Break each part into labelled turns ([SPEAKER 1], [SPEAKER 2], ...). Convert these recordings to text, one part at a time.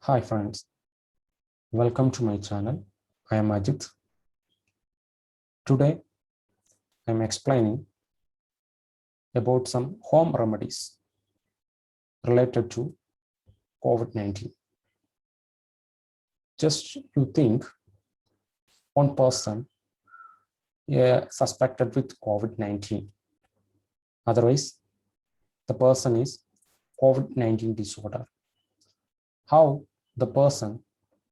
[SPEAKER 1] Hi friends, welcome to my channel. I am Ajit. Today I am explaining about some home remedies related to COVID-19. Just you think one person suspected with COVID-19. Otherwise, the person is COVID-19 disorder. How the person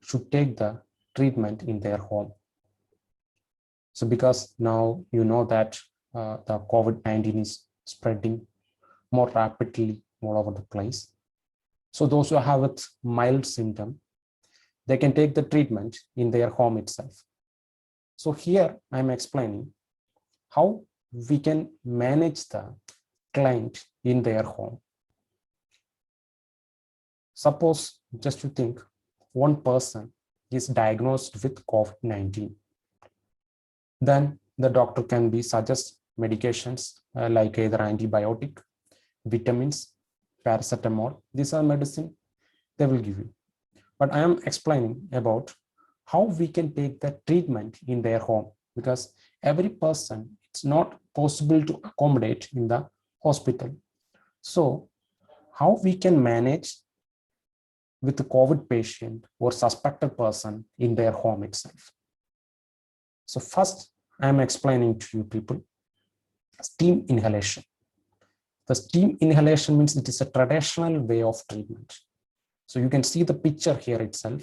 [SPEAKER 1] should take the treatment in their home. So because now you know that the COVID-19 is spreading more rapidly all over the place. So those who have a mild symptom, they can take the treatment in their home itself. So here I'm explaining how we can manage the client in their home. Suppose just to think one person is diagnosed with COVID-19. Then the doctor can be suggest medications like either antibiotic, vitamins, paracetamol. These are medicine they will give you. But I am explaining about how we can take the treatment in their home, because every person, it's not possible to accommodate in the hospital. So how we can manage with the COVID patient or suspected person in their home itself. So first, I am explaining to you people steam inhalation. The steam inhalation means it is a traditional way of treatment. So you can see the picture here itself.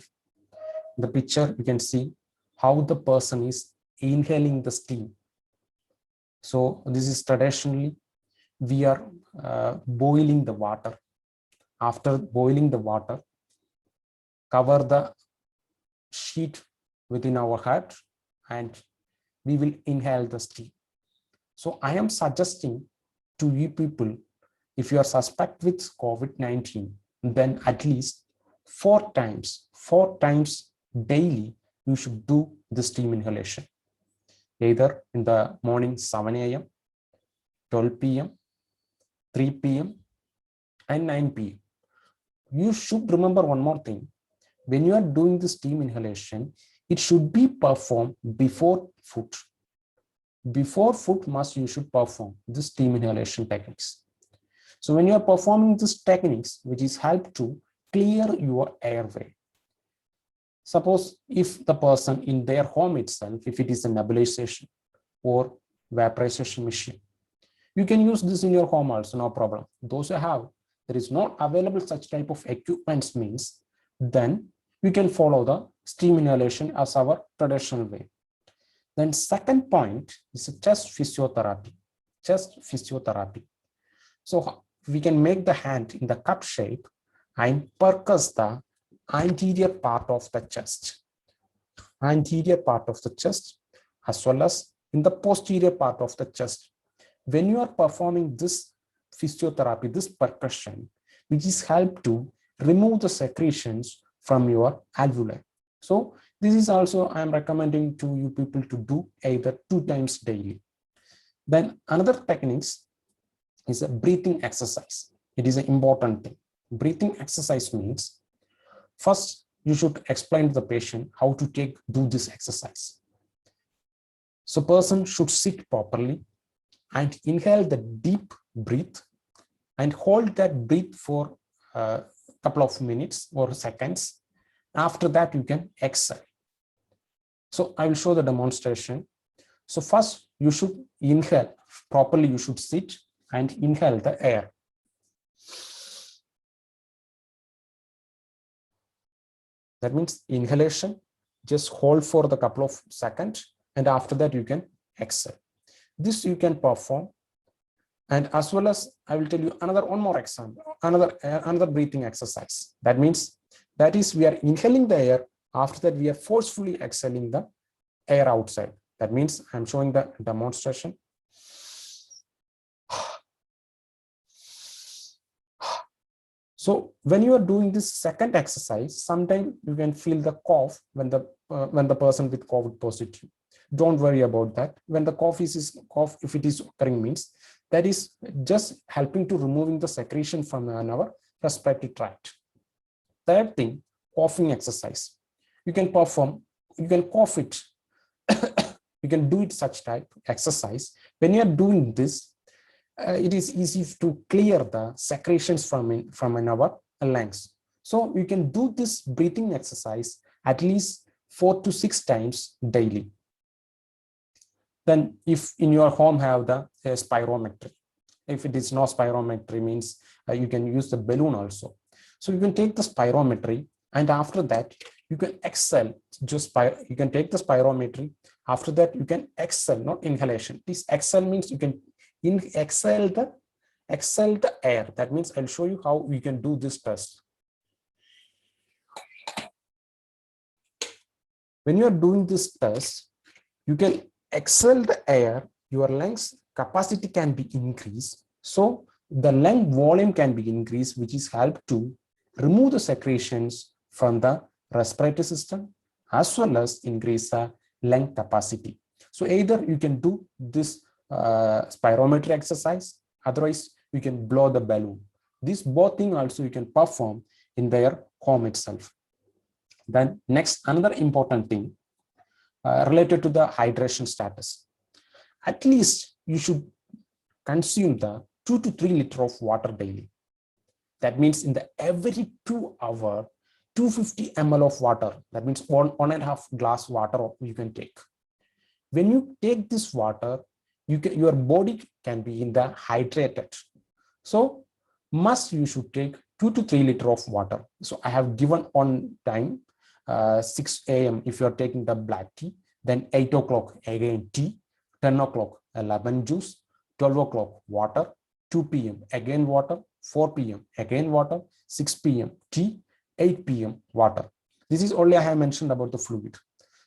[SPEAKER 1] The picture, you can see how the person is inhaling the steam. So this is traditionally, we are boiling the water. After boiling the water, cover the sheet within our head and we will inhale the steam. So I am suggesting to you people, if you are suspect with COVID-19, then at least four times daily, you should do the steam inhalation, either in the morning 7 a.m., 12 p.m., 3 p.m., and 9 p.m. You should remember one more thing. When you are doing the steam inhalation, it should be performed before food. Before food you should perform the steam inhalation techniques. So when you are performing these techniques, which is help to clear your airway. Suppose if the person in their home itself, if it is a nebulization or vaporization machine, you can use this in your home also, no problem. Those who have, there is not available such type of equipments means, then we can follow the steam inhalation as our traditional way. Then second point is chest physiotherapy. Chest physiotherapy. So we can make the hand in the cup shape and percuss the anterior part of the chest. Anterior part of the chest as well as in the posterior part of the chest. When you are performing this physiotherapy, this percussion, which is help to remove the secretions from your alveoli. So this is also I am recommending to you people to do either 2 times daily. Then another techniques is a breathing exercise. It is an important thing. Breathing exercise means first you should explain to the patient how to do this exercise. So person should sit properly and inhale the deep breath and hold that breath for a couple of minutes or seconds. After that, you can exhale. So I will show the demonstration. So first you should inhale properly. You should sit and inhale the air. That means inhalation, just hold for the couple of seconds and after that you can exhale. This you can perform. And as well as I will tell you one more example, another breathing exercise. That means that is we are inhaling the air. After that we are forcefully exhaling the air outside. That means I'm showing the demonstration. So when you are doing this second exercise, sometimes you can feel the cough when the person with COVID positive. Don't worry about that. When the cough, if it is occurring, means that is just helping to removing the secretion from our respiratory tract. Third thing, coughing exercise. You can perform, you can cough it. You can do it such type exercise. When you are doing this, it is easy to clear the secretions from in our lungs. So you can do this breathing exercise at least 4 to 6 times daily. Then if in your home have the spirometry, if it is no spirometry means you can use the balloon also. So you can take the spirometry, and after that you can exhale. You can take the spirometry. After that you can exhale, not inhalation. This exhale means you can exhale the air. That means I'll show you how we can do this test. When you are doing this test, you can exhale the air, your lungs capacity can be increased. So the lung volume can be increased, which is help to remove the secretions from the respiratory system, as well as increase the lung capacity. So either you can do this spirometry exercise, otherwise you can blow the balloon. These both things also you can perform in their home itself. Then next, another important thing related to the hydration status. At least you should consume the 2 to 3 liters of water daily. That means in the every 2 hours, 250 ml of water. That means 1.5 glass water you can take. When you take this water, your body can be in the hydrated. So you should take 2 to 3 liters of water. So I have given on time 6 a.m. if you are taking the black tea, then 8 o'clock again tea, 10 o'clock lemon juice, 12 o'clock water, 2 p.m. again water, 4 p.m. again water, 6 p.m. tea, 8 p.m. water. This is only I have mentioned about the fluid.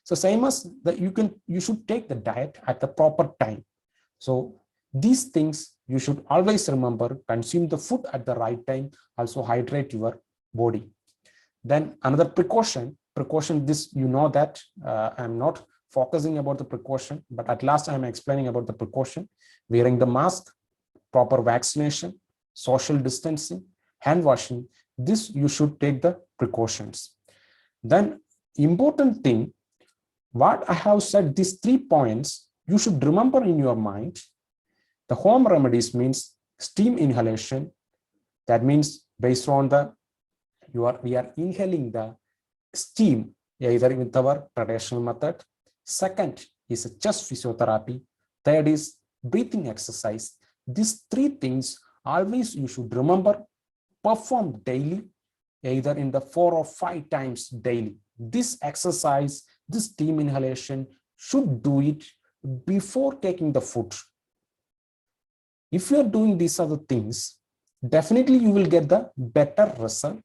[SPEAKER 1] So same as that you should take the diet at the proper time. So these things you should always remember: consume the food at the right time, also hydrate your body. Then another precaution, this you know that I'm not focusing about the precaution, but at last I'm explaining about the precaution: wearing the mask, proper vaccination, social distancing, hand washing. This you should take the precautions. Then important thing, what I have said, these 3 points you should remember in your mind. The home remedies means steam inhalation. That means based on the we are inhaling the steam either with our traditional method. Second is a chest physiotherapy. Third is breathing exercise. These 3 things always you should remember, perform daily, either in the 4 or 5 times daily. This exercise, this steam inhalation, should do it before taking the food. If you are doing these other things, definitely you will get the better result.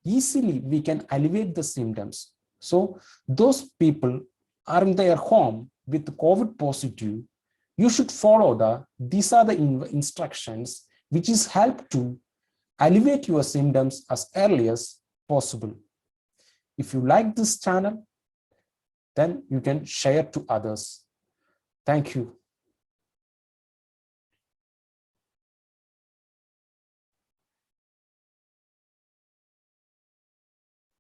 [SPEAKER 1] Easily we can alleviate the symptoms. So those people are in their home with COVID positive, you should follow these are the instructions which is help to alleviate your symptoms as early as possible. If you like this channel, then you can share to others. Thank you.